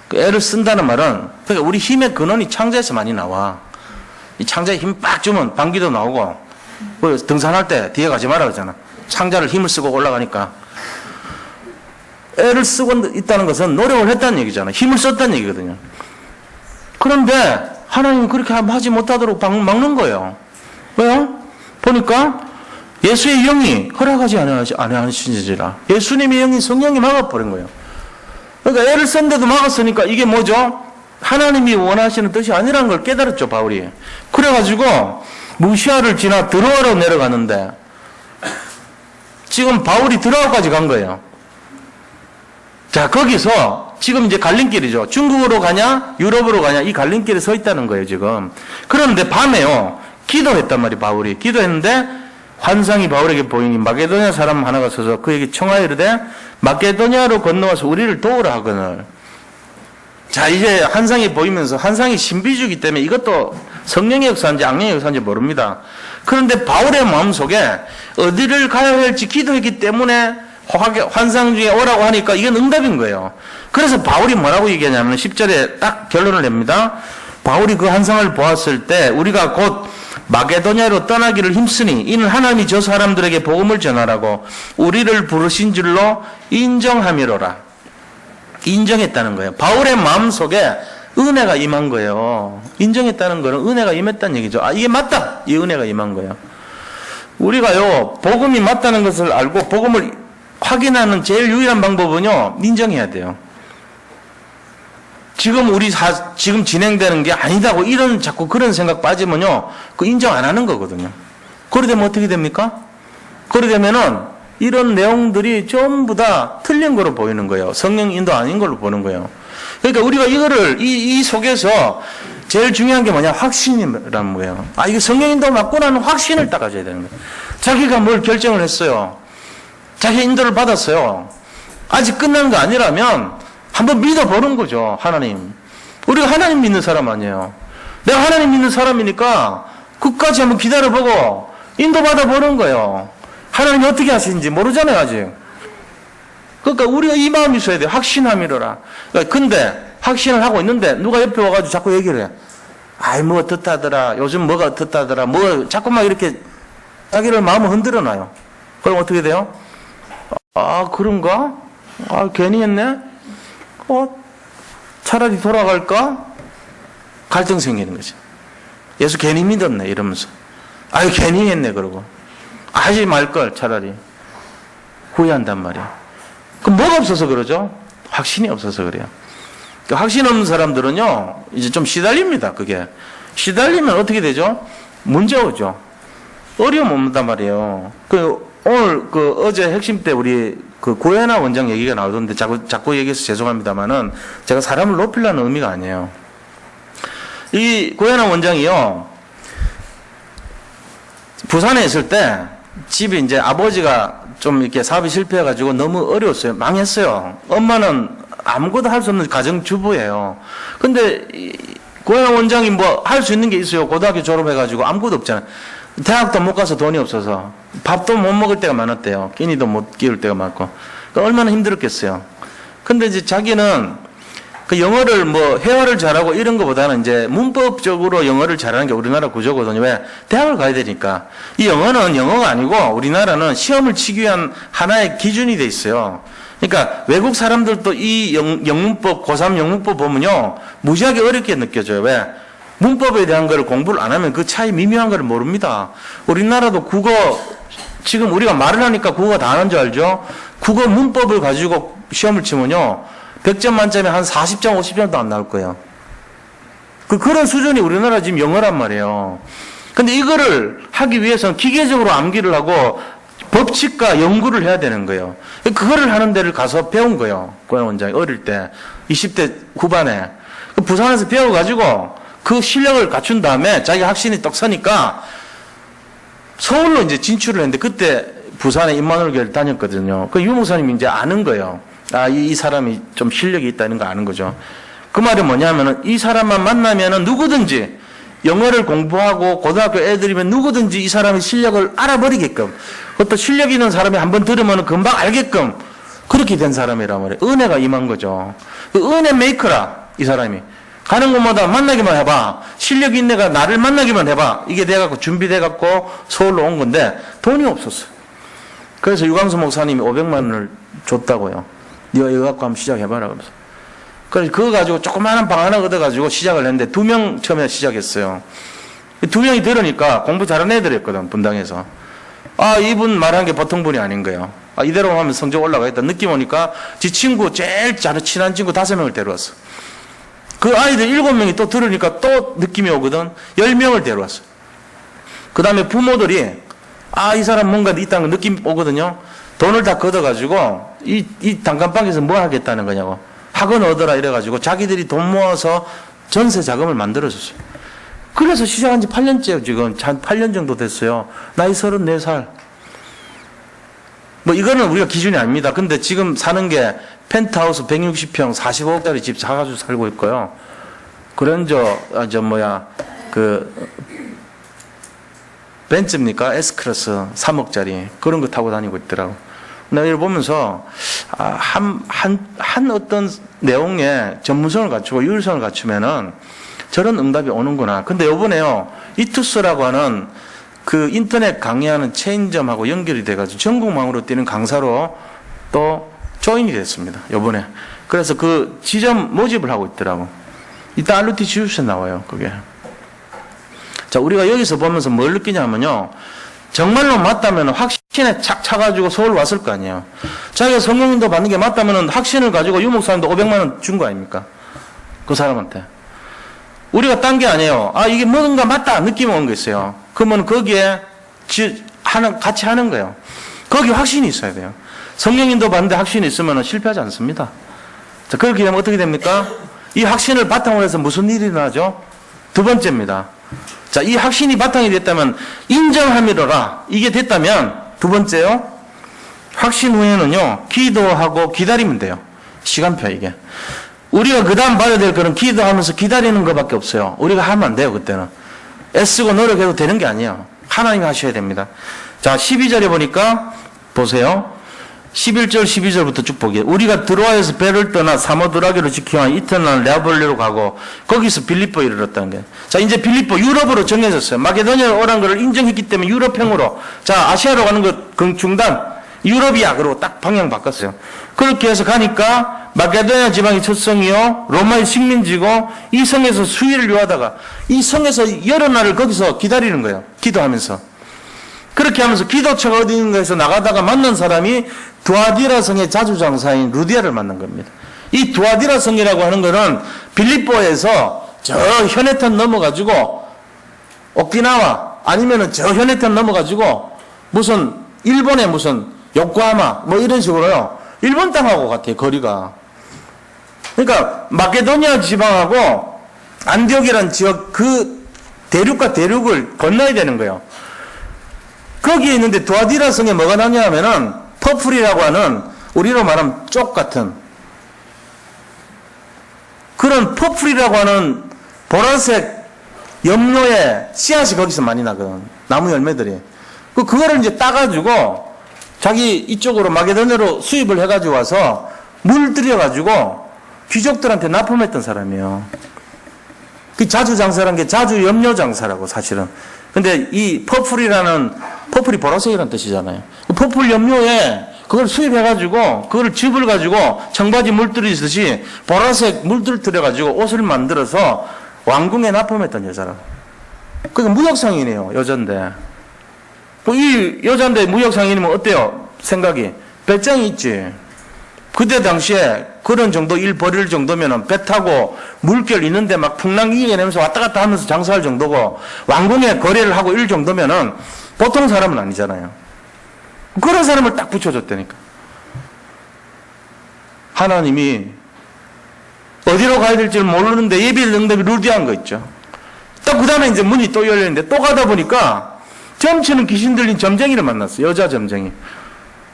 그 애를 쓴다는 말은 그러니까 우리 힘의 근원이 창자에서 많이 나와. 이 창자에 힘 빡 주면 방귀도 나오고 등산할 때 뒤에 가지 마라 그러잖아. 창자를 힘을 쓰고 올라가니까. 애를 쓰고 있다는 것은 노력을 했다는 얘기잖아. 힘을 썼다는 얘기거든요. 그런데 하나님은 그렇게 하지 못하도록 막는 거예요. 왜요? 보니까 예수의 영이 허락하지 않으시니라. 예수님의 영이 성령이 막아버린 거예요. 그러니까 애를 썼는데도 막았으니까 이게 뭐죠? 하나님이 원하시는 뜻이 아니라는 걸 깨달았죠, 바울이. 그래가지고 무시아를 지나 드로아로 내려가는데 지금 바울이 드로아까지 간 거예요. 자, 거기서 지금 이제 갈림길이죠. 중국으로 가냐, 유럽으로 가냐, 이 갈림길에 서 있다는 거예요, 지금. 그런데 밤에요, 기도했단 말이에요, 바울이. 기도했는데, 환상이 바울에게 보이니 마게도냐 사람 하나가 서서 그에게 청하여 이르되, 마게도냐로 건너와서 우리를 도우라 하거늘. 자, 이제 환상이 보이면서, 환상이 신비주의이기 때문에 이것도 성령의 역사인지 악령의 역사인지 모릅니다. 그런데 바울의 마음속에 어디를 가야 할지 기도했기 때문에 환상 중에 오라고 하니까 이건 응답인 거예요. 그래서 바울이 뭐라고 얘기하냐면 10절에 딱 결론을 냅니다. 바울이 그 환상을 보았을 때 우리가 곧 마게도냐로 떠나기를 힘쓰니 이는 하나님이 저 사람들에게 복음을 전하라고 우리를 부르신 줄로 인정함이로라. 인정했다는 거예요. 바울의 마음속에 은혜가 임한 거예요. 인정했다는 거는 은혜가 임했다는 얘기죠. 아, 이게 맞다. 이 은혜가 임한 거예요. 우리가요, 복음이 맞다는 것을 알고 복음을 확인하는 제일 유일한 방법은요, 인정해야 돼요. 지금 진행되는 게 아니다고 자꾸 그런 생각 빠지면요, 그 인정 안 하는 거거든요. 그러게 되면 어떻게 됩니까? 그러게 되면은 이런 내용들이 전부 다 틀린 거로 보이는 거예요. 성령 인도 아닌 걸로 보는 거예요. 그러니까 우리가 이거를, 이 속에서 제일 중요한 게 뭐냐? 확신이라는 거예요. 아, 이게 성령 인도 맞구나는 확신을 딱 가져야 되는 거예요. 자기가 뭘 결정을 했어요. 자기 인도를 받았어요. 아직 끝난 거 아니라면 한번 믿어보는 거죠. 하나님. 우리가 하나님 믿는 사람 아니에요. 내가 하나님 믿는 사람이니까 끝까지 한번 기다려보고 인도받아 보는 거예요. 하나님이 어떻게 하시는지 모르잖아요, 아직. 그러니까 우리가 이 마음이 있어야 돼요. 확신함이로라. 근데 확신을 하고 있는데 누가 옆에 와가지고 자꾸 얘기를 해. 아이, 뭐 어떻다더라. 요즘 뭐가 어떻다더라. 뭐 자꾸 막 이렇게 자기를 마음을 흔들어 놔요. 그럼 어떻게 돼요? 아, 그런가? 아, 괜히 했네? 차라리 돌아갈까? 갈등 생기는 거죠. 예수 괜히 믿었네, 이러면서. 아유, 괜히 했네, 그러고. 하지 말걸, 차라리. 후회한단 말이야. 그럼 뭐가 없어서 그러죠? 확신이 없어서 그래요. 그 확신 없는 사람들은요, 이제 좀 시달립니다, 그게. 시달리면 어떻게 되죠? 문제 오죠. 어려움 없단 말이에요. 오늘 어제 핵심 때 우리 고현아 원장 얘기가 나오던데 자꾸 얘기해서 죄송합니다만은 제가 사람을 높이려는 의미가 아니에요. 이 고현아 원장이요, 부산에 있을 때 집이 이제 아버지가 좀 이렇게 사업이 실패해가지고 너무 어려웠어요. 망했어요. 엄마는 아무것도 할 수 없는 가정주부예요. 근데 고현아 원장이 뭐 할 수 있는 게 있어요. 고등학교 졸업해가지고 아무것도 없잖아요. 대학도 못 가서 돈이 없어서 밥도 못 먹을 때가 많았대요. 끼니도 못 끼울 때가 많고. 그러니까 얼마나 힘들었겠어요. 근데 이제 자기는 그 영어를 뭐 회화를 잘하고 이런 것보다는 이제 문법적으로 영어를 잘하는 게 우리나라 구조거든요. 왜? 대학을 가야 되니까. 이 영어는 영어가 아니고 우리나라는 시험을 치기 위한 하나의 기준이 돼 있어요. 그러니까 외국 사람들도 이 영문법, 고3 영문법 보면요, 무지하게 어렵게 느껴져요. 왜? 문법에 대한 걸 공부를 안 하면 그 차이 미묘한 걸 모릅니다. 우리나라도 국어, 지금 우리가 말을 하니까 국어가 다 하는 줄 알죠? 국어 문법을 가지고 시험을 치면요, 100점 만점에 한 40점, 50점도 안 나올 거예요. 그런 수준이 우리나라 지금 영어란 말이에요. 근데 이거를 하기 위해서는 기계적으로 암기를 하고 법칙과 연구를 해야 되는 거예요. 그거를 하는 데를 가서 배운 거예요. 고영 원장이 어릴 때 20대 후반에 부산에서 배워가지고 그 실력을 갖춘 다음에 자기가 확신이 떡 서니까 서울로 이제 진출을 했는데 그때 부산에 임마누엘 교회를 다녔거든요. 그 유목사님이 이제 아는 거예요. 아, 이 사람이 좀 실력이 있다는 거 아는 거죠. 그 말이 뭐냐면은 이 사람만 만나면은 누구든지 영어를 공부하고 고등학교 애들이면 누구든지 이 사람의 실력을 알아버리게끔 그것도 실력 있는 사람이 한번 들으면 금방 알게끔 그렇게 된 사람이란 말이에요. 은혜가 임한 거죠. 그 은혜 메이커라 이 사람이. 가는 곳마다 만나기만 해봐. 실력 있는 애가 나를 만나기만 해봐. 이게 돼갖고 준비돼갖고 서울로 온 건데 돈이 없었어요. 그래서 유광수 목사님이 500만 원을 줬다고요. 네가 이거 갖고 한번 시작해봐라. 그래서. 그래서 그거 가지고 조그마한 방 하나 얻어가지고 시작을 했는데 2명 처음에 시작했어요. 2명이 들으니까 공부 잘하는 애들이었거든, 분당에서. 아, 이분 말한 게 보통 분이 아닌 거예요. 아, 이대로 하면 성적 올라가겠다. 느낌 오니까 지 친구, 제일 친한 친구 5명을 데려왔어. 그 아이들 7명이 또 들으니까 또 느낌이 오거든. 10명을 데려왔어. 그 다음에 부모들이, 아, 이 사람 뭔가 있다는 거 느낌 오거든요. 돈을 다 걷어가지고, 이 단칸방에서 뭐 하겠다는 거냐고. 학원 얻어라 이래가지고 자기들이 돈 모아서 전세 자금을 만들어줬어요. 그래서 시작한 지 8년째요, 지금. 한 8년 정도 됐어요. 나이 34살. 뭐, 이거는 우리가 기준이 아닙니다. 근데 지금 사는 게 펜트하우스 160평 45억짜리 집 사가지고 살고 있고요. 벤츠입니까? S클래스 3억짜리. 그런 거 타고 다니고 있더라고. 내가 이걸 보면서, 한 어떤 내용에 전문성을 갖추고 유일성을 갖추면은 저런 응답이 오는구나. 근데 요번에요, 이투스라고 하는 그 인터넷 강의하는 체인점하고 연결이 돼가지고 전국망으로 뛰는 강사로 또 조인이 됐습니다. 요번에. 그래서 그 지점 모집을 하고 있더라고. 이따 RT 지우스에 나와요, 그게. 자, 우리가 여기서 보면서 뭘 느끼냐면요. 정말로 맞다면 확신에 착 차가지고 서울 왔을 거 아니에요. 자기가 성령인도 받는 게 맞다면 확신을 가지고 유목사님도 500만 원 준 거 아닙니까? 그 사람한테. 우리가 딴 게 아니에요. 아, 이게 뭔가 맞다. 느낌이 오는 거 있어요. 그러면 거기에 같이 하는 거예요. 거기 확신이 있어야 돼요. 성령인도 받는데 확신이 있으면 실패하지 않습니다. 자, 그렇게 되면 어떻게 됩니까? 이 확신을 바탕으로 해서 무슨 일이 일어나죠? 두 번째입니다. 자, 이 확신이 바탕이 됐다면 인정함이로라. 이게 됐다면 두 번째요. 확신 후에는요. 기도하고 기다리면 돼요. 시간표 이게. 우리가 그 다음 봐야 될 거는 기도하면서 기다리는 것밖에 없어요. 우리가 하면 안 돼요. 그때는. 애쓰고 노력해도 되는 게 아니에요. 하나님이 하셔야 됩니다. 자, 12절에 보니까 보세요. 11절 12절부터 쭉 보기에 우리가 드로아에서 배를 떠나 사모드라기로 지키와 이튿날 레아볼리로 가고 거기서 빌립보에 이르렀다는 거예요. 자, 이제 빌립보 유럽으로 정해졌어요. 마게도니아로 오란 것을 인정했기 때문에 유럽행으로, 자, 아시아로 가는 것 중단, 유럽이야. 그러고 딱 방향 바꿨어요. 그렇게 해서 가니까 마게도니아 지방이 첫 성이요 로마의 식민지고 이 성에서 수위를 요하다가 이 성에서 여러 날을 거기서 기다리는 거예요. 기도하면서. 그렇게 하면서 기도처가 어디 있는가에서 나가다가 만난 사람이 두아디라 성의 자주장사인 루디아를 만난 겁니다. 이 두아디라 성이라고 하는 거는 빌립보에서 저 현해탄 넘어가지고 오키나와 아니면은 저 현해탄 넘어가지고 무슨 일본의 무슨 요코하마 뭐 이런 식으로요. 일본 땅하고 같아요. 거리가. 그러니까 마케도니아 지방하고 안디옥이라는 지역 그 대륙과 대륙을 건너야 되는 거예요. 거기에 있는데 두아디라 성에 뭐가 나냐 하면은 퍼플이라고 하는 우리로 말하면 쪽 같은 그런 퍼플이라고 하는 보라색 염료의 씨앗이 거기서 많이 나거든. 나무 열매들이. 그거를 이제 따가지고 자기 이쪽으로 마게도냐로 수입을 해가지고 와서 물들여가지고 귀족들한테 납품했던 사람이에요. 그 자주 장사라는 게 자주 염료 장사라고 사실은. 근데 이 퍼플이 보라색이라는 뜻이잖아요. 그 퍼플 염료에 그걸 수입해가지고 그걸 즙을 가지고 청바지 물들이듯이 보라색 물들여가지고 옷을 만들어서 왕궁에 납품했던 여자라고. 그러니까 무역상인이에요. 여잔데. 이 여잔데 무역상인이면 어때요? 생각이. 배짱이 있지. 그때 당시에 그런 정도 일 벌일 정도면은 배 타고 물결 있는데 막 풍랑 이겨내면서 왔다 갔다 하면서 장사할 정도고 왕궁에 거래를 하고 일 정도면은 보통 사람은 아니잖아요. 그런 사람을 딱 붙여줬다니까. 하나님이 어디로 가야 될지를 모르는데 예비된 응답이 루디한 거 있죠. 또 그 다음에 이제 문이 또 열렸는데 또 가다 보니까 점치는 귀신 들린 점쟁이를 만났어요. 여자 점쟁이.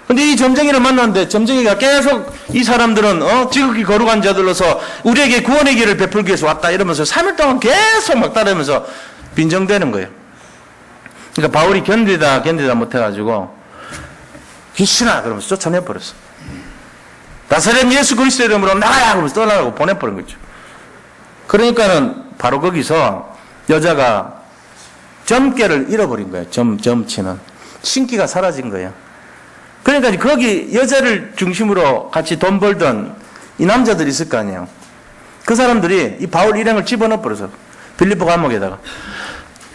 근데 이 점쟁이를 만났는데 점쟁이가 계속 이 사람들은 지극히 거룩한 자들로서 우리에게 구원의 길을 베풀기 위해서 왔다 이러면서 3일 동안 계속 막 따르면서 빈정대는 거예요. 그러니까 바울이 견디다 못해가지고 귀신아 그러면서 쫓아내버렸어. 나사렛 예수 그리스도 이름으로 나가야 그러면서 떠나라고 보내버린 거죠. 그러니까는 바로 거기서 여자가 점괘를 잃어버린 거예요. 점치는 신기가 사라진 거예요. 그러니까 거기 여자를 중심으로 같이 돈 벌던 이 남자들이 있을 거 아니에요. 그 사람들이 이 바울 일행을 집어넣어 버려서 빌립보 감옥에다가.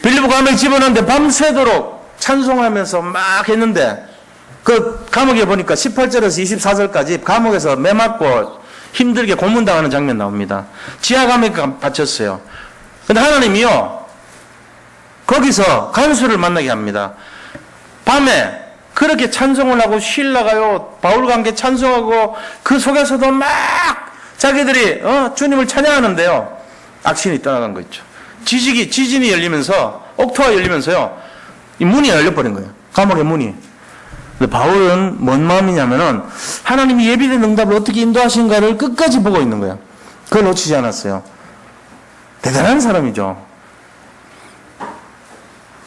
빌립보 감옥에 집어넣는데 밤새도록 찬송하면서 막 했는데 그 감옥에 보니까 18절에서 24절까지 감옥에서 매 맞고 힘들게 고문당하는 장면 나옵니다. 지하 감옥에 갇혔어요. 근데 하나님이요 거기서 간수를 만나게 합니다. 밤에 그렇게 찬송을 하고 신라가요 바울과 함께 찬송하고 그 속에서도 막 자기들이 주님을 찬양하는데요 악신이 떠나간 거 있죠. 지진이 열리면서 옥토가 열리면서요 이 문이 열려버린 거예요. 감옥의 문이. 근데 바울은 뭔 마음이냐면은 하나님이 예비된 응답을 어떻게 인도하신가를 끝까지 보고 있는 거예요. 그걸 놓치지 않았어요. 대단한 사람이죠.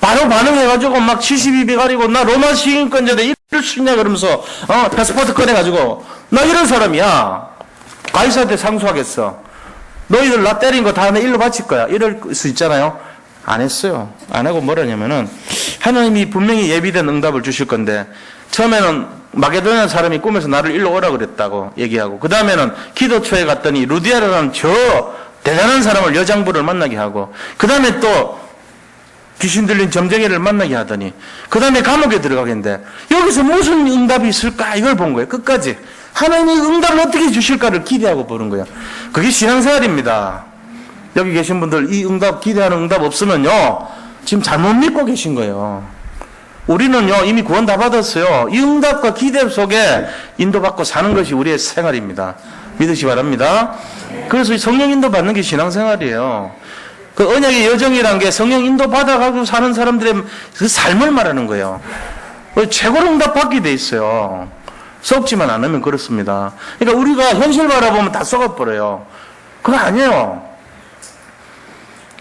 바로 반응해가지고 막 72배 가리고 나 로마 시인권자다 이럴 수 있냐 그러면서 패스포트 꺼내가지고 나 이런 사람이야. 가이사한테 상소하겠어. 너희들 나 때린 거 다 내 일로 바칠 거야. 이럴 수 있잖아요. 안 했어요. 안 하고 뭐라냐면은 하나님이 분명히 예비된 응답을 주실 건데 처음에는 마게도냐 사람이 꿈에서 나를 일로 오라 그랬다고 얘기하고 그 다음에는 기도처에 갔더니 루디아라는 저 대단한 사람을 여장부를 만나게 하고 그 다음에 또 귀신 들린 점쟁이를 만나게 하더니 그 다음에 감옥에 들어가겠는데 여기서 무슨 응답이 있을까 이걸 본 거예요. 끝까지 하나님이 응답을 어떻게 주실까를 기대하고 보는 거예요. 그게 신앙생활입니다. 여기 계신 분들 이 응답 기대하는 응답 없으면요 지금 잘못 믿고 계신 거예요. 우리는요 이미 구원 다 받았어요. 이 응답과 기대 속에 인도받고 사는 것이 우리의 생활입니다. 믿으시 바랍니다. 그래서 이 성령 인도 받는 게 신앙생활이에요. 그 언약의 여정이란 게 성령 인도 받아가지고 사는 사람들의 그 삶을 말하는 거예요. 최고로 응답 받게 돼 있어요. 썩지만 않으면 그렇습니다. 그러니까 우리가 현실 바라보면 다 썩어버려요. 그거 아니에요.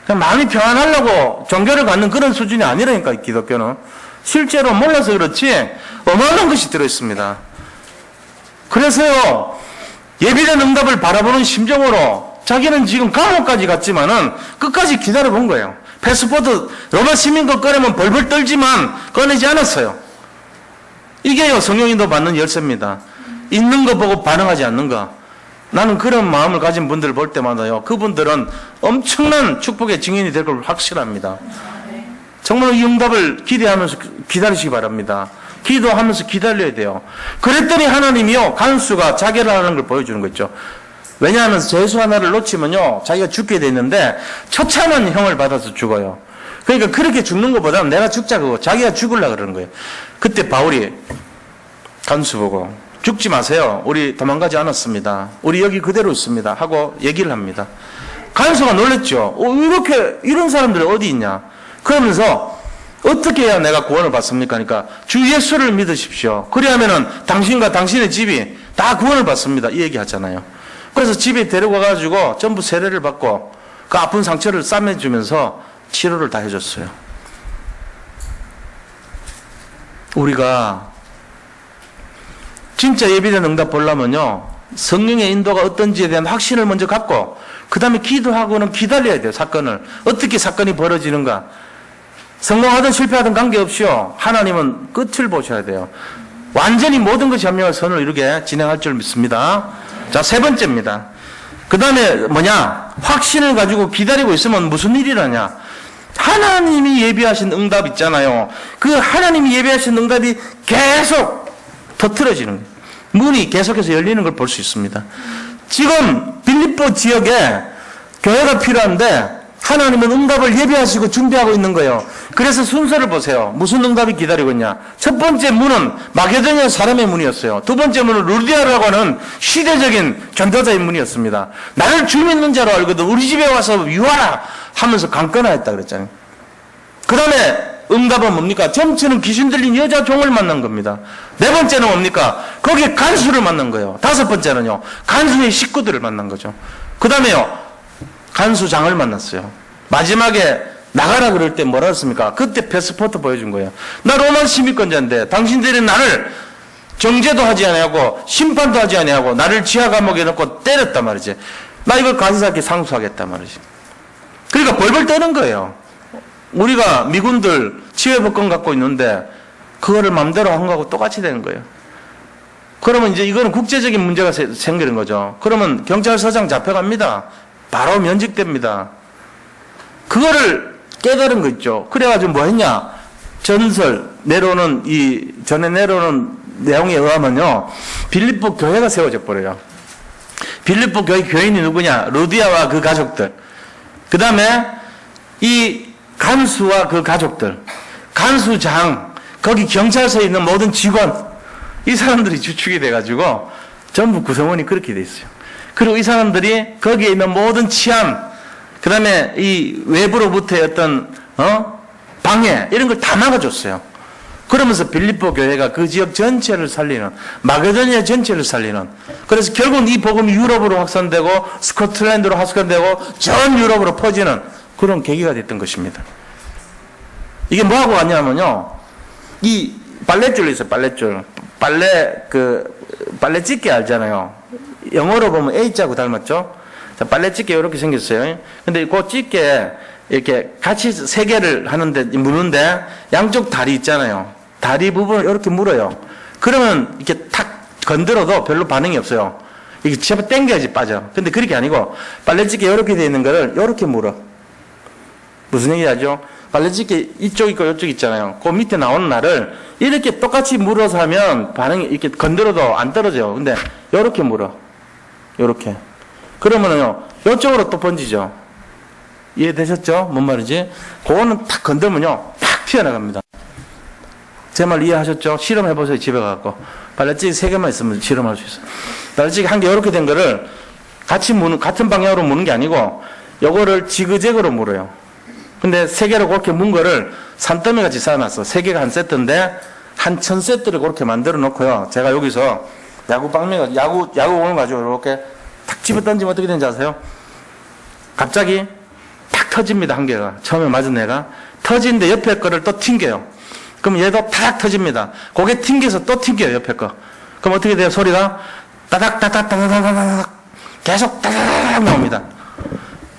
그냥 마음이 평안하려고 종교를 갖는 그런 수준이 아니라니까 기독교는. 실제로 몰라서 그렇지 어마어마한 것이 들어있습니다. 그래서요 예비된 응답을 바라보는 심정으로 자기는 지금 감옥까지 갔지만은 끝까지 기다려본 거예요. 패스포트 로마 시민권 꺼내면 벌벌 떨지만 꺼내지 않았어요. 이게요 성령인도 받는 열쇠입니다. 있는 거 보고 반응하지 않는 거. 나는 그런 마음을 가진 분들을 볼 때마다요 그분들은 엄청난 축복의 증인이 될 걸 확실합니다. 정말 이 응답을 기대하면서 기다리시기 바랍니다. 기도하면서 기다려야 돼요. 그랬더니 하나님이요 간수가 자결하는 걸 보여주는 거죠. 왜냐하면 죄수 하나를 놓치면요 자기가 죽게 돼 있는데 처참한 형을 받아서 죽어요. 그러니까 그렇게 죽는 것보다는 내가 죽자고 자기가 죽으려고 그러는 거예요. 그때 바울이 간수 보고 죽지 마세요. 우리 도망가지 않았습니다. 우리 여기 그대로 있습니다. 하고 얘기를 합니다. 간수가 놀랬죠. 이런 사람들이 어디 있냐. 그러면서 어떻게 해야 내가 구원을 받습니까? 그러니까 주 예수를 믿으십시오. 그래야면은 당신과 당신의 집이 다 구원을 받습니다. 이 얘기 하잖아요. 그래서 집에 데리고 가가지고 전부 세례를 받고 그 아픈 상처를 싸매주면서 치료를 다 해줬어요. 우리가 진짜 예비된 응답 보려면요 성령의 인도가 어떤지에 대한 확신을 먼저 갖고 그 다음에 기도하고는 기다려야 돼요. 사건을 어떻게 사건이 벌어지는가. 성공하든 실패하든 관계없이요 하나님은 끝을 보셔야 돼요. 완전히 모든 것이 현명한 선을 이루게 진행할 줄 믿습니다. 자, 세 번째입니다. 그 다음에 뭐냐 확신을 가지고 기다리고 있으면 무슨 일이라냐. 하나님이 예비하신 응답 있잖아요. 그 하나님이 예비하신 응답이 계속 터뜨려지는 거예요. 문이 계속해서 열리는 걸 볼 수 있습니다. 지금 빌립보 지역에 교회가 필요한데 하나님은 응답을 예비하시고 준비하고 있는 거예요. 그래서 순서를 보세요. 무슨 응답이 기다리고 있냐. 첫 번째 문은 마게도냐 사람의 문이었어요. 두 번째 문은 루디아라고 하는 시대적인 전도자의 문이었습니다. 나를 주 믿는 자로 알거든 우리 집에 와서 유하라 하면서 강권하였다 그랬잖아요. 그 다음에 응답은 뭡니까? 점치는 귀신 들린 여자 종을 만난 겁니다. 네 번째는 뭡니까? 거기에 간수를 만난 거예요. 다섯 번째는요, 간수의 식구들을 만난 거죠. 그 다음에요, 간수장을 만났어요. 마지막에 나가라 그럴 때 뭐라 했습니까? 그때 패스포트 보여준 거예요. 나 로마 시민권자인데 당신들이 나를 정죄도 하지 아니하고 심판도 하지 아니하고 나를 지하 감옥에 넣고 때렸단 말이지. 나 이걸 가시사께 상수하겠단 말이지. 그러니까 벌벌 떠는 거예요. 우리가 미군들 치외법권 갖고 있는데 그거를 맘대로 한 거하고 똑같이 되는 거예요. 그러면 이제 이거는 국제적인 문제가 생기는 거죠. 그러면 경찰서장 잡혀갑니다. 바로 면직됩니다. 그거를 깨달은 거 있죠. 그래가지고 뭐 했냐? 전설 내려오는 전에 내려오는 내용에 의하면요, 빌립보 교회가 세워져 버려요. 빌립보 교회 교인이 누구냐? 루디아와 그 가족들. 그 다음에 이 간수와 그 가족들, 간수장, 거기 경찰서에 있는 모든 직원, 이 사람들이 주축이 돼가지고 전부 구성원이 그렇게 돼 있어요. 그리고 이 사람들이 거기에 있는 모든 치안, 그 다음에 이 외부로부터의 어떤 방해 이런 걸 다 막아줬어요. 그러면서 빌립보 교회가 그 지역 전체를 살리는, 마게도니아 전체를 살리는, 그래서 결국 이 복음이 유럽으로 확산되고 스코틀랜드로 확산되고 전 유럽으로 퍼지는 그런 계기가 됐던 것입니다. 이게 뭐하고 왔냐면요, 이 빨랫줄이 있어요. 빨랫줄. 빨래 찢기 알잖아요. 영어로 보면 A자하고 닮았죠? 자, 빨래 찢기 이렇게 생겼어요. 근데 그 찢게 이렇게 같이 세 개를 하는데, 무는데 양쪽 다리 있잖아요. 다리 부분을 이렇게 물어요. 그러면 이렇게 탁 건드려도 별로 반응이 없어요. 이게 제발 당겨야지 빠져. 근데 그렇게 아니고 빨래 찢기 이렇게 되어 있는 거를 이렇게 물어. 무슨 얘기 하죠? 빨래 찢기 이쪽 있고 이쪽 있잖아요. 그 밑에 나오는 날을 이렇게 똑같이 물어서 하면 반응이 이렇게 건드려도 안 떨어져요. 근데 이렇게 물어. 이렇게. 그러면은요, 이쪽으로 또 번지죠. 이해되셨죠? 뭔 말이지? 그거는 탁 건들면요, 팍 튀어나갑니다. 제 말 이해하셨죠? 실험해보세요, 집에 가서. 빨래찌개 3개만 있으면 실험할 수 있어요. 빨래찌개 한 개 이렇게 된 거를 같이 같은 방향으로 무는 게 아니고, 요거를 지그재그로 물어요. 근데 3개로 그렇게 문 거를 산더미 같이 쌓아놨어. 3개가 한 세트인데, 한 1000세트를 그렇게 만들어 놓고요. 제가 여기서 야구공을 가지고 이렇게 탁 집어 던지면 어떻게 되는지 아세요? 갑자기 탁 터집니다, 한 개가. 처음에 맞은 애가. 터지는데 옆에 거를 또 튕겨요. 그럼 얘도 탁 터집니다. 고개 튕겨서 또 튕겨요, 옆에 거. 그럼 어떻게 돼요, 소리가? 따닥따닥따닥따닥 계속 따닥 나옵니다.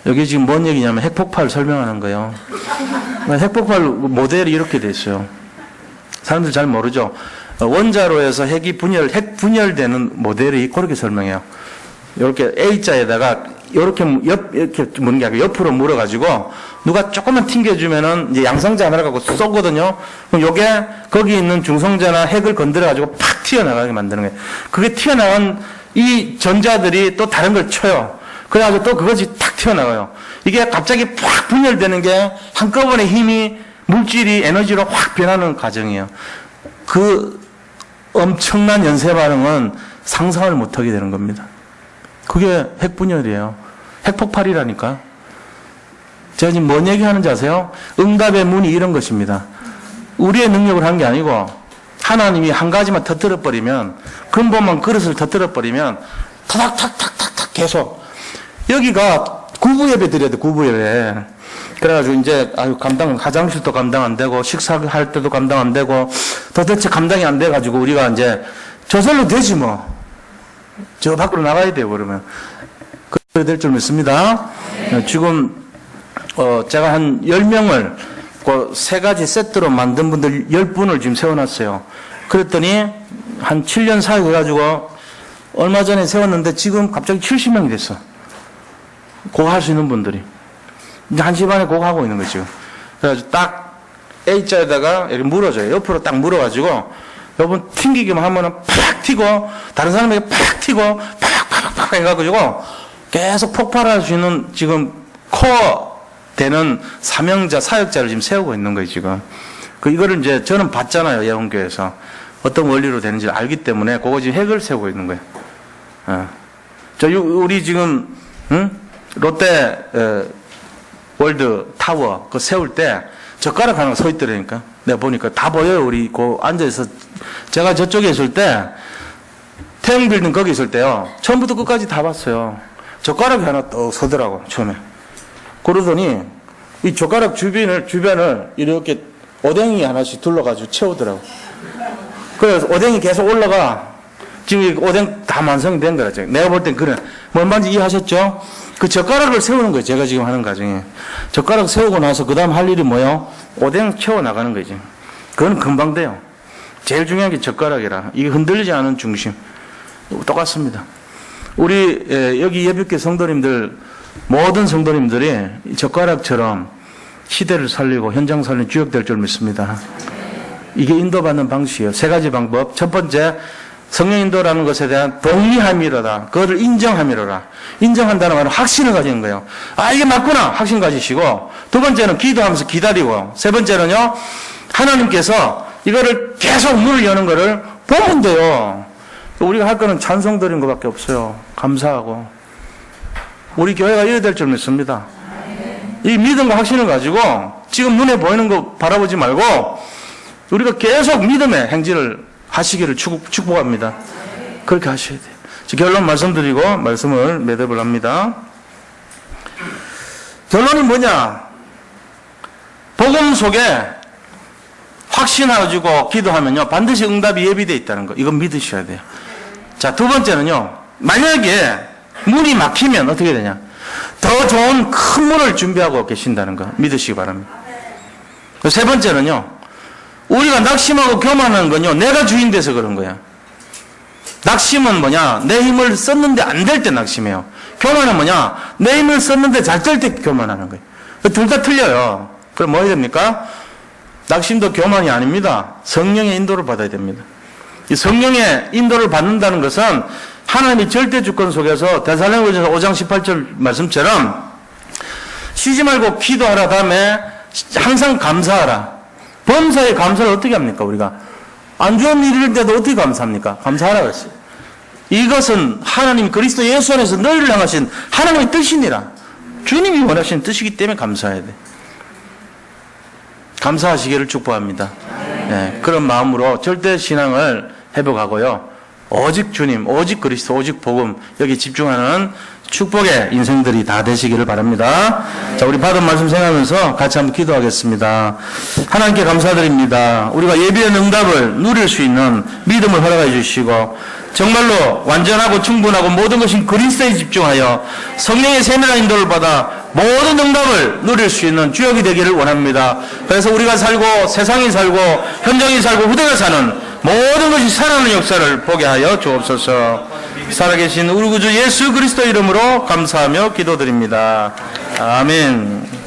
여기 지금 뭔 얘기냐면 핵폭발 설명하는 거예요. 핵폭발 모델이 이렇게 돼 있어요. 사람들 잘 모르죠. 원자로에서 핵 분열되는 모델이 그렇게 설명해요. 이렇게 A자에다가 이렇게 무는 게 아니고 옆으로 물어가지고 누가 조금만 튕겨주면은 이제 양성자 하나를 갖고 쏘거든요. 그럼 요게 거기 있는 중성자나 핵을 건드려가지고 팍 튀어나가게 만드는 거예요. 그게 튀어나간 이 전자들이 또 다른 걸 쳐요. 그래가지고 또 그것이 탁 튀어나가요. 이게 갑자기 팍 분열되는 게 한꺼번에 힘이 물질이 에너지로 확 변하는 과정이에요. 그 엄청난 연쇄 반응은 상상을 못하게 되는 겁니다. 그게 핵분열이에요. 핵폭발이라니까. 제가 지금 뭔 얘기하는지 아세요? 응답의 문이 이런 것입니다. 우리의 능력을 한 게 아니고 하나님이 한 가지만 터뜨려버리면, 근본만 그릇을 터뜨려버리면 탁탁탁탁탁 계속. 여기가 구부예배 드려야 돼, 구부예배. 그래가지고 이제 화장실도 감당 안 되고 식사할 때도 감당 안 되고 도대체 감당이 안 돼가지고 우리가 이제 저절로 되지 뭐. 저 밖으로 나가야 돼요, 그러면. 그래야 될 줄 믿습니다. 지금 제가 한 10명을 그 3가지 세트로 만든 분들 10분을 지금 세워놨어요. 그랬더니 한 7년 사이 해가지고 얼마 전에 세웠는데 지금 갑자기 70명이 됐어. 그거 할 수 있는 분들이. 이제 1시 반에 그거 하고 있는 거죠. 그래가지고 딱 A자에다가 이렇게 물어줘요. 옆으로 딱 물어가지고 여러분 튕기기만 하면은 팍 튀고 다른 사람에게 팍 튀고 팍팍팍 해가지고 계속 폭발할 수 있는 지금 코어 되는 사명자, 사역자를 지금 세우고 있는 거예요, 지금. 이거를 이제 저는 봤잖아요, 예원교회에서. 어떤 원리로 되는지 알기 때문에 그거 지금 핵을 세우고 있는 거예요. 우리 지금, 롯데, 월드 타워, 그거 세울 때 젓가락 하나 서 있더라니까. 내가 보니까 다 보여요, 우리 앉아서. 제가 저쪽에 있을 때, 태영 빌딩 거기 있을 때요. 처음부터 끝까지 다 봤어요. 젓가락이 하나 또 서더라고, 처음에. 그러더니, 이 젓가락 주변을 이렇게 오뎅이 하나씩 둘러가지고 채우더라고. 그래서 오뎅이 계속 올라가. 지금 오뎅 다 완성된 거라. 내가 볼 땐 그래. 뭔 말인지 이해하셨죠? 그 젓가락을 세우는 거예요. 제가 지금 하는 과정에. 젓가락 세우고 나서 그 다음 할 일이 뭐예요? 오뎅 채워나가는 거지. 그건 금방 돼요. 제일 중요한 게 젓가락이라. 이게 흔들리지 않은 중심. 똑같습니다. 우리 여기 예비교 성도님들, 모든 성도님들이 젓가락처럼 시대를 살리고 현장 살리는 주역될 줄 믿습니다. 이게 인도받는 방식이에요. 세 가지 방법. 첫 번째, 성령 인도라는 것에 대한 동의함이로다. 그것을 인정함이로라. 인정한다는 말은 확신을 가지는 거예요. 아, 이게 맞구나. 확신 가지시고. 두 번째는 기도하면서 기다리고. 세 번째는요, 하나님께서 이거를 계속 문을 여는 거를 보면 돼요. 우리가 할 거는 찬송 드리는 것밖에 없어요. 감사하고. 우리 교회가 이래야 될 줄 믿습니다. 이 믿음과 확신을 가지고 지금 눈에 보이는 거 바라보지 말고 우리가 계속 믿음의 행진을 하시기를 축복합니다. 그렇게 하셔야 돼요. 결론 말씀드리고 말씀을 매듭을 합니다. 결론이 뭐냐? 복음 속에 확신하고 기도하면요, 반드시 응답이 예비되어 있다는 거. 이건 믿으셔야 돼요. 자, 두 번째는요, 만약에 문이 막히면 어떻게 되냐? 더 좋은 큰 문을 준비하고 계신다는 거 믿으시기 바랍니다. 세 번째는요, 우리가 낙심하고 교만하는 건요, 내가 주인 돼서 그런 거야. 낙심은 뭐냐? 내 힘을 썼는데 안 될 때 낙심해요. 교만은 뭐냐? 내 힘을 썼는데 잘 될 때 교만하는 거예요. 둘 다 틀려요. 그럼 뭐 해야 됩니까? 낙심도 교만이 아닙니다. 성령의 인도를 받아야 됩니다. 이 성령의 인도를 받는다는 것은 하나님의 절대 주권 속에서 데살로니가전서 5장 18절 말씀처럼 쉬지 말고 기도하라. 다음에 항상 감사하라. 범사에 감사를 어떻게 합니까? 우리가 안 좋은 일인데도 어떻게 감사합니까? 감사하라 그랬어요. 이것은 하나님 그리스도 예수 안에서 너희를 향하신 하나님의 뜻이니라. 주님이 원하시는 뜻이기 때문에 감사해야 돼. 감사하시기를 축복합니다. 네, 그런 마음으로 절대 신앙을 회복하고요, 오직 주님, 오직 그리스도, 오직 복음, 여기 집중하는 축복의 인생들이 다 되시기를 바랍니다. 자, 우리 받은 말씀 생각하면서 같이 한번 기도하겠습니다. 하나님께 감사드립니다. 우리가 예비한 응답을 누릴 수 있는 믿음을 허락해 주시고 정말로 완전하고 충분하고 모든 것이 그리스도에 집중하여 성령의 세밀한 인도를 받아 모든 응답을 누릴 수 있는 주역이 되기를 원합니다. 그래서 우리가 살고 세상이 살고 현장이 살고 후대가 사는 모든 것이 살아나는 역사를 보게 하여 주옵소서. 살아계신 우리 구주 예수 그리스도 이름으로 감사하며 기도드립니다. 아멘.